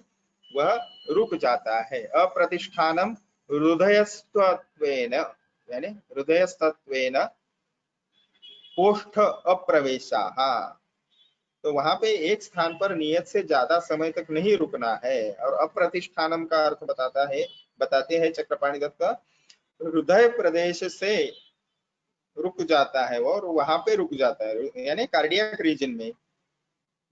वह रुक जाता है। अप्रतिष्ठानम हृदयस्तत्वेन, यानी हृदयस्तत्वेन कोष्ठ अप्रवेशाहा, तो वहां पे एक स्थान पर नियत से ज्यादा समय तक नहीं रुकना है। और अप्रतिष्ठानम का अर्थ बताते हैं चक्रपाणी दत्त, हृदय प्रदेश से रुक जाता है वो, और वहां पे रुक जाता है, यानी कार्डियक रीजन में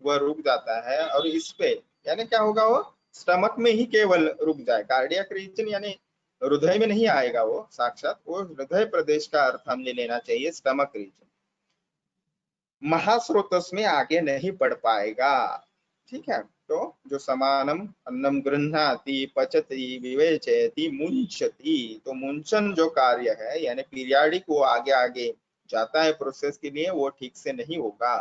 वह रुक जाता है। और इस पे यानी क्या होगा, वो स्टमक में ही केवल रुक जाए। कार्डियक रीजन यानी हृदय में नहीं आएगा वो साक्षात, वो हृदय प्रदेश का अर्थ हमने लेना चाहिए, स्टमक रीजन। महास्रोतस में आगे नहीं बढ़ पाएगा। ठीक है, तो जो समानम अन्नम गृह्णाति पचति विवेचयति मुंचति, तो मुंचन जो कार्य है यानी पीरियाडिक, वो आगे आगे जाता है प्रोसेस के लिए, वो ठीक से नहीं होगा।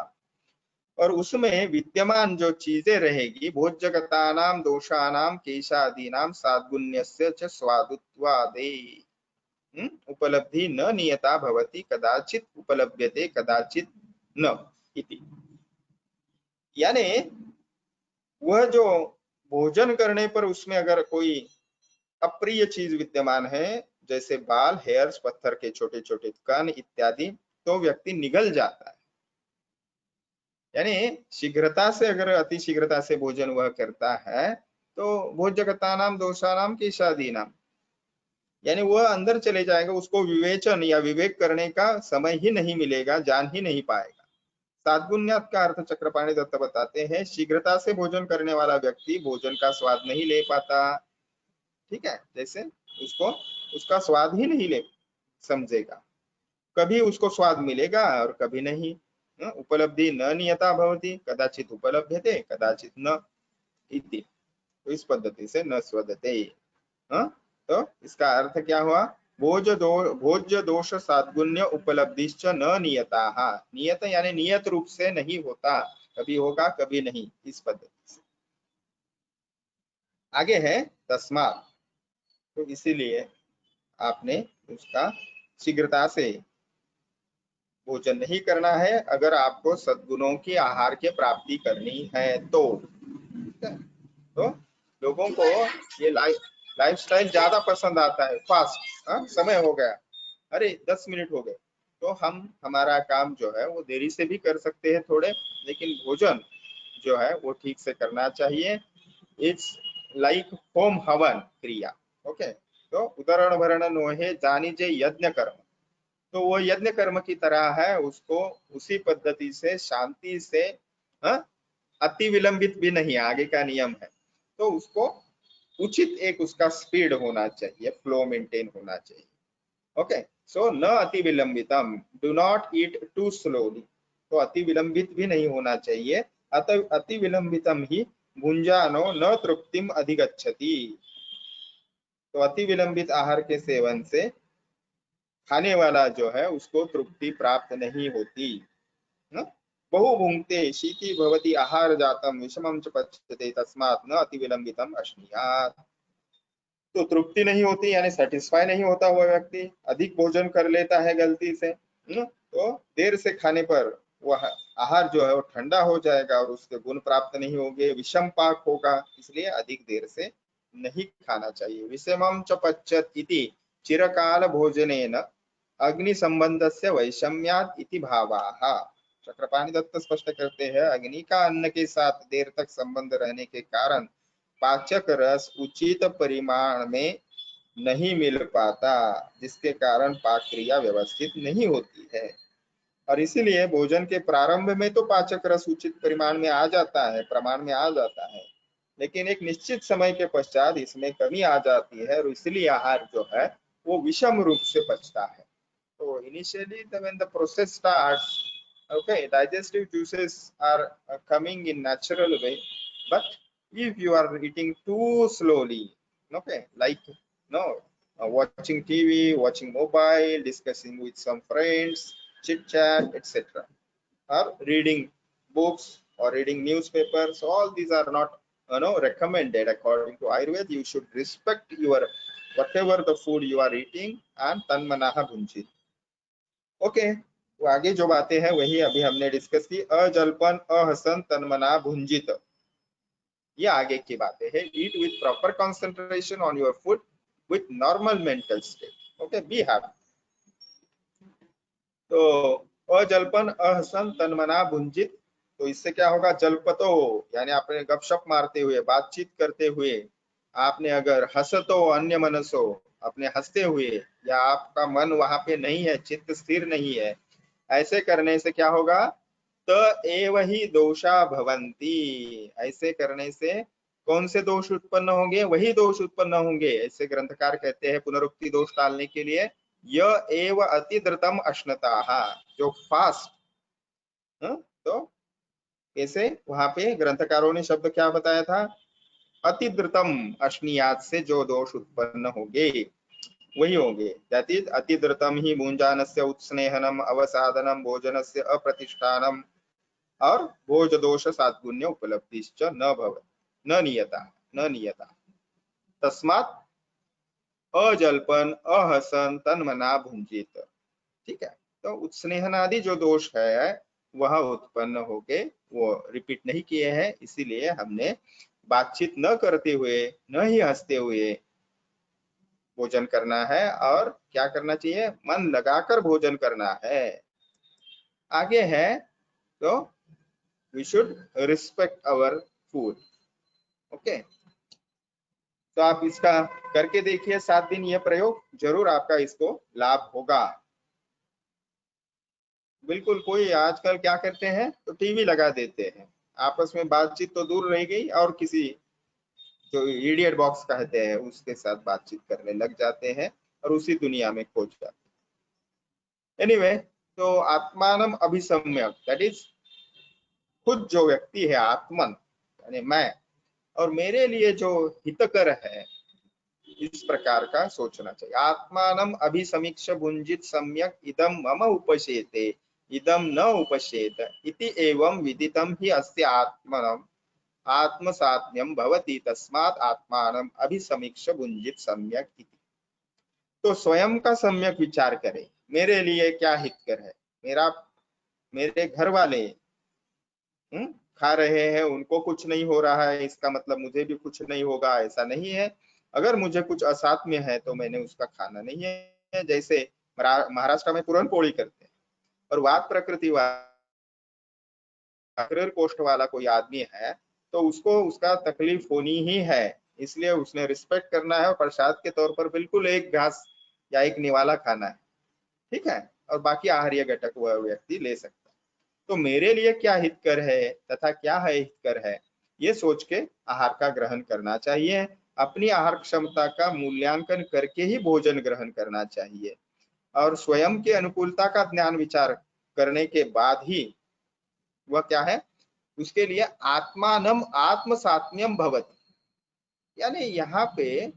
और उसमें विद्यमान जो चीजें रहेगी, भोज्यगतानाम दोषानाम केशादीनाम साद्गुण्यस्य च स्वादुत्वादे उपलब्धि न नियता भवति, कदाचित उपलभ्यते कदाचित न इति। यानी वह जो भोजन करने पर उसमें अगर कोई अप्रिय चीज विद्यमान है, जैसे बाल, हेयर्स, पत्थर के छोटे छोटे कण इत्यादि, तो व्यक्ति निगल जाता है। यानी शीघ्रता से, अगर अति शीघ्रता से भोजन वह करता है तो भोज्यगता नाम दोषानाम की शादी नाम, यानी वह अंदर चले जाएगा, उसको विवेचन या विवेक करने का समय ही नहीं मिलेगा, जान ही नहीं पाएगा। साद्गुण्यात का अर्थ चक्रपाणी दत्त बताते हैं, शीघ्रता से भोजन करने वाला व्यक्ति भोजन का स्वाद नहीं ले पाता। ठीक है, जैसे उसको उसका स्वाद ही नहीं ले समझेगा, कभी उसको स्वाद मिलेगा और कभी नहीं। उपलब्धि न नियता भवति, कदाचित उपलभ्यते कदाचित न इति। तो इस पद्धति से न स्वदते। तो इसका अर्थ क्या हुआ? भोज्य दोष साद्गुण्य उपलब्धिश्च न नियता, नियत यानी नियत रूप से नहीं होता, कभी होगा कभी नहीं, इस पद्धति से। आगे है तस्मात्, तो इसीलिए आपने उसका शीघ्रता से भोजन नहीं करना है अगर आपको सद्गुणों की आहार की प्राप्ति करनी है तो। तो लोगों को ये लाइफस्टाइल ज्यादा पसंद आता है, फास्ट। समय हो गया, अरे 10 मिनट हो गए, तो हम हमारा काम जो है वो देरी से भी कर सकते हैं थोड़े, लेकिन भोजन जो है वो ठीक से करना चाहिए। इट्स लाइक होम हवन क्रिया। ओके, तो उदाहरण भरण नोहे जानिजे यज्ञ कर्म, तो वो यज्ञ कर्म की तरह है, उसको उसी पद्धति से शांति से, अति विलंबित भी नहीं, आगे का नियम है, तो उसको उचित एक उसका स्पीड होना चाहिए, फ्लो मेंटेन होना चाहिए। ओके, सो न अति विलंबितम, do not eat too slowly, तो अति विलंबित भी नहीं होना चाहिए। अति विलंबितम ही भुंजानो न तृप्तिम अधिगच्छति, तो अति विलंबित आहार के सेवन से खाने वाला जो है उसको तृप्ति प्राप्त नहीं होती। बहु भुंक्ते शीति भवति आहार जातम विषमम च पच्यते तस्मात् न अति विलंबितम अश्नीयात्, तो तृप्ति नहीं होती यानी सेटिस्फाई नहीं होता हुआ व्यक्ति, अधिक भोजन कर लेता है गलती से, तो देर से खाने पर वह आहार जो है वो ठंडा हो जाएगा और उसके गुण प्राप्त नहीं होंगे, विषम पाक होगा, इसलिए अधिक देर से नहीं खाना चाहिए। विषमम च पच्यत इति चिरकाल भोजनेन अग्नि संबंधस्य वैषम्यात् इति भावाः, चक्रपाणि दत्त स्पष्ट करते हैं, अग्नि का अन्न के साथ देर तक संबंध रहने के कारण पाचक रस उचित परिमाण में नहीं मिल पाता, जिसके कारण पाक क्रिया व्यवस्थित नहीं होती है। और इसीलिए भोजन के प्रारंभ में तो पाचक रस उचित परिमाण में आ जाता है, प्रमाण में आ जाता है, लेकिन एक निश्चित समय के पश्चात इसमें कमी आ जाती है और इसलिए आहार जो है वो विषम रूप से पचता है। तो initially when the process starts, okay, digestive juices are coming in natural way, but if you are eating too slowly, okay, like no watching TV, watching mobile, discussing with some friends, chit chat, etc., or reading books or reading newspapers, all these are not recommended according to Ayurveda. You should respect your whatever the food you are eating and tanmanaha bhunjit. Okay, तो आगे जो बातें हैं वही अभी हमने discuss की। अजल्पन, अहसन, तन्मना, भुंजित, ये आगे की बातें हैं। Eat with proper concentration on your food with normal mental state, okay, be happy. तो अजल्पन, अहसन, तन्मना, भुंजित, तो इससे क्या होगा? जल्पतो यानी आपने गपशप मारते हुए, बातचीत करते हुए, आपने अगर हसतो अन्य मनसो, अपने हंसते हुए, या आपका मन वहां पे नहीं है, चित्त स्थिर नहीं है, ऐसे करने से क्या होगा? त एव ही दोषा भवंती, ऐसे करने से कौन से दोष उत्पन्न होंगे? वही दोष उत्पन्न होंगे। ऐसे ग्रंथकार कहते हैं पुनरुक्ति दोष टालने के लिए, य एव अतिद्रुतम अश्नताः, जो फास्ट, तो कैसे? वहां पे ग्रंथकारों ने शब्द क्या बताया था? अतिद्रुतम अश्नियात से जो दोष उत्पन्न होंगे वही होंगे। दैट इज अतिद्रुतम ही भुंजानस्य उत्स्नेहनम अवसादनम भोजनस्य अप्रतिष्ठानम और भोज दोष सात्गुण्य उपलब्धिश्च न भवति न नियता तस्मात् अजल्पन, अहसन, तन्मना, भुंजित। ठीक है, तो उत्स्नेहन आदि जो दोष है वह उत्पन्न हो गए, वो रिपीट नहीं किए हैं, इसीलिए हमने बातचीत न करते हुए, न ही हंसते हुए भोजन करना है। और क्या करना चाहिए? मन लगाकर भोजन करना है। आगे है तो we should respect our food, okay. तो आप इसका करके देखिए 7 दिन, ये प्रयोग जरूर आपका इसको लाभ होगा। बिल्कुल, कोई आजकल क्या करते हैं तो टीवी लगा देते हैं, आपस में बातचीत तो दूर रह गई, और किसी जो इडियट बॉक्स कहते हैं उसके साथ बातचीत करने लग जाते हैं और उसी दुनिया में खोज जाते हैं। एनीवे, तो आत्मानम अभिसम्यक, दैट इज खुद जो व्यक्ति है आत्मन यानी मैं, और मेरे लिए जो हितकर है, इस प्रकार का सोचना चाहिए। आत्मानम अभिसमीक्ष भुंजित सम्यक इदम मम उपशेते इदम न उपशेत इति एवं विदितम ही अस्य आत्मनम आत्मसात्म्यम भवति तस्मात् आत्मानम अभिसमीक्ष भुंजित सम्यक इति। तो स्वयं का सम्यक विचार करें, मेरे लिए क्या हितकर है। मेरे घर वाले खा रहे हैं, उनको कुछ नहीं हो रहा है, इसका मतलब मुझे भी कुछ नहीं होगा, ऐसा नहीं है। अगर मुझे कुछ असात्म्य है तो मैंने उसका खाना नहीं है। जैसे महाराष्ट्र में पुरण पोड़ी करते हैं, और वात प्रकृति कोष्ठ वाला कोई आदमी है तो उसको उसका तकलीफ होनी ही है, इसलिए उसने रिस्पेक्ट करना है और प्रसाद के तौर पर बिल्कुल एक घास या एक निवाला खाना है, ठीक है, और बाकी आहार्य घटक वह व्यक्ति ले सकता है। तो मेरे लिए क्या हितकर है तथा क्या है हितकर है, ये सोच के आहार का ग्रहण करना चाहिए। अपनी आहार क्षमता का मूल्यांकन करके ही भोजन ग्रहण करना चाहिए, और स्वयं के अनुकूलता का ज्ञान विचार करने के बाद ही वह क्या है, उसके लिए आत्मानम आत्मसात्म्यम भवति, यानी यहाँ पे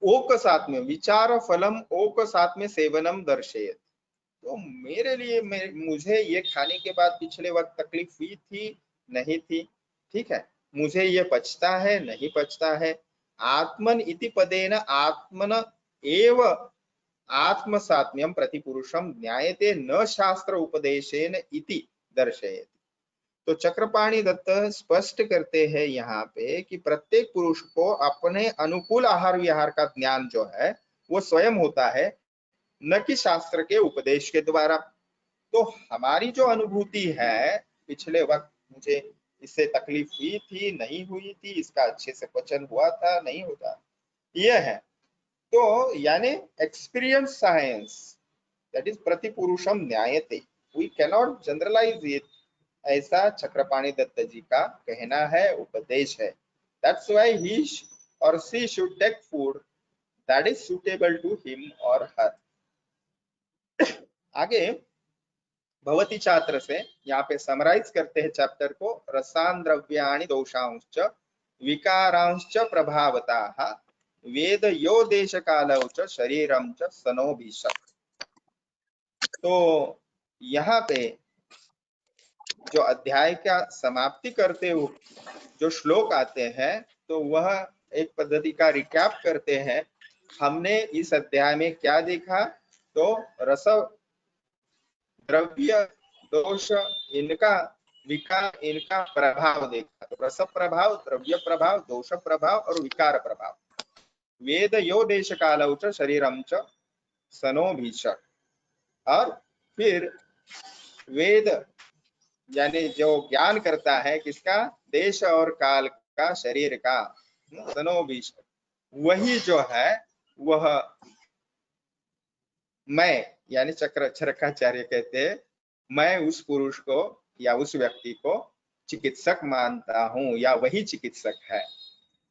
ओक सात्म्य विचार फलम ओक सात्म्य सेवनम दर्शयत। तो मेरे लिए मुझे ये खाने के बाद पिछले वक्त तकलीफ हुई थी, नहीं थी, ठीक है, मुझे ये पचता है, नहीं पचता है। आत्मन इति पदेन आत्मन एव आत्मसात्म्यम प्रतिपुरुषम ज्ञायते न शास्त्र उपदेशेन इति दर्शयति। तो चक्रपाणि दत्त स्पष्ट करते हैं यहाँ पे कि प्रत्येक पुरुष को अपने अनुकूल आहार विहार का ज्ञान जो है वो स्वयं होता है, न कि शास्त्र के उपदेश के द्वारा। तो हमारी जो अनुभूति है पिछले वक्त, मुझे इससे तकलीफ हुई थी, नहीं हुई थी, इसका अच्छे से पचन हुआ था, नहीं होता, ये है। तो यानी एक्सपीरियंस साइंस, दैट इज प्रतिपुरुषम न्यायते, वी कैनॉट जनरलाइज इट, ऐसा चक्रपाणि दत्त जी का कहना है, उपदेश है। That's why he or she should take food that is suitable to him or her. आगे भवती छात्र से यहाँ पे समराइज करते हैं चैप्टर को। रसान द्रव्याणि दोषांश्च विकारांश्च प्रभावताः वेद यो देश कालौ च शरीरम च सनोभिषक्। तो यहाँ पे जो अध्याय का समाप्ति करते हुए जो श्लोक आते हैं, तो वह एक पद्धति का रिकैप करते हैं। हमने इस अध्याय में क्या देखा, तो रस द्रव्य दोष इनका विकार, इनका प्रभाव देखा। तो रस प्रभाव, द्रव्य प्रभाव, दोष प्रभाव और विकार प्रभाव। वेद यो देश कालौ च शरीरम च सनोभिषक्। और फिर वेद यानी जो ज्ञान करता है किसका, देश और काल का, शरीर का, सनोभिषक्, वही जो है वह मैं, यानी चरकाचार्य कहते हैं, मैं उस पुरुष को या उस व्यक्ति को चिकित्सक मानता हूं, या वही चिकित्सक है।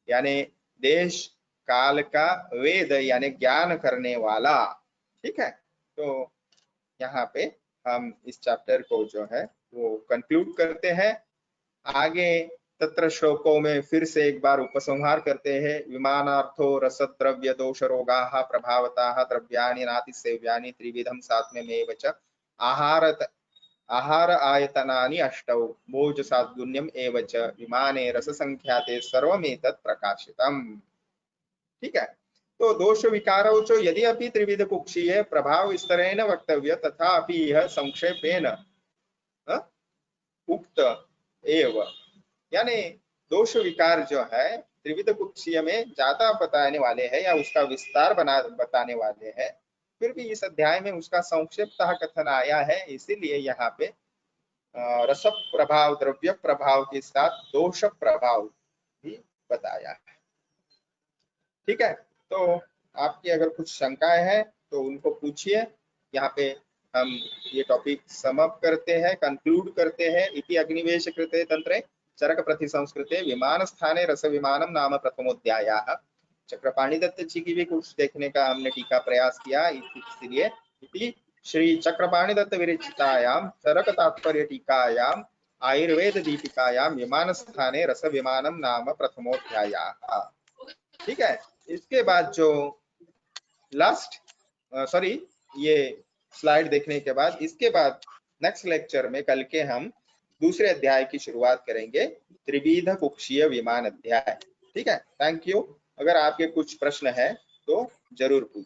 यानी देश काल का वेद यानी ज्ञान करने वाला। ठीक है, तो यहाँ पे हम इस चैप्टर को जो है वो कंक्लूड करते हैं। आगे तत्र श्लोकों में फिर से एक बार उपसंहार करते हैं। विमानार्थो रसद्रव्य दोष रोगाः प्रभावताः द्रव्याणि नातिसेव्यानि त्रिविधम सात्म्यमेव च आहार आयतनानि अष्टौ भोज साद्गुण्यम एव च विमाने रस संख्याते सर्वमेतत् प्रकाशितम्। ठीक है, तो दोष विकारौ च यदि अपि त्रिविध कुक्षीय प्रभाव विस्तरेण वक्तव्य तथापि यह संक्षेपेण उक्त एव। यानी दोष विकार जो है त्रिविध कुक्षीय में ज्यादा बताने वाले हैं या उसका विस्तार बताने वाले हैं, फिर भी इस अध्याय में उसका संक्षिप्त कथन आया है, इसीलिए यहाँ पे रस प्रभाव, द्रव्य प्रभाव के साथ दोष प्रभाव भी बताया है। ठीक है, तो आपकी अगर कुछ शंकाएं हैं तो उनको पूछिए। यहाँ पे हम ये टॉपिक समअप करते हैं, कंक्लूड करते हैं। इति अग्निवेश कृते तंत्रे चरक प्रति संस्कृते विमान स्थाने रस विमानम नाम प्रथमोध्यायः। चक्रपाणि दत्त जी की भी कुछ देखने का हमने टीका प्रयास किया, इसलिए इति श्री चक्रपाणि दत्त विरचितायाम चरक तात्पर्य टीकायाम आयुर्वेद दीपिकायाम विमान स्थाने रस विमानम नाम प्रथमोध्यायः। ठीक है, इसके बाद जो लास्ट ये स्लाइड देखने के बाद, इसके बाद नेक्स्ट लेक्चर में कल के हम दूसरे अध्याय की शुरुआत करेंगे, त्रिविध कुक्षीय विमान अध्याय। ठीक है, थैंक यू। अगर आपके कुछ प्रश्न है तो जरूर पूछिए।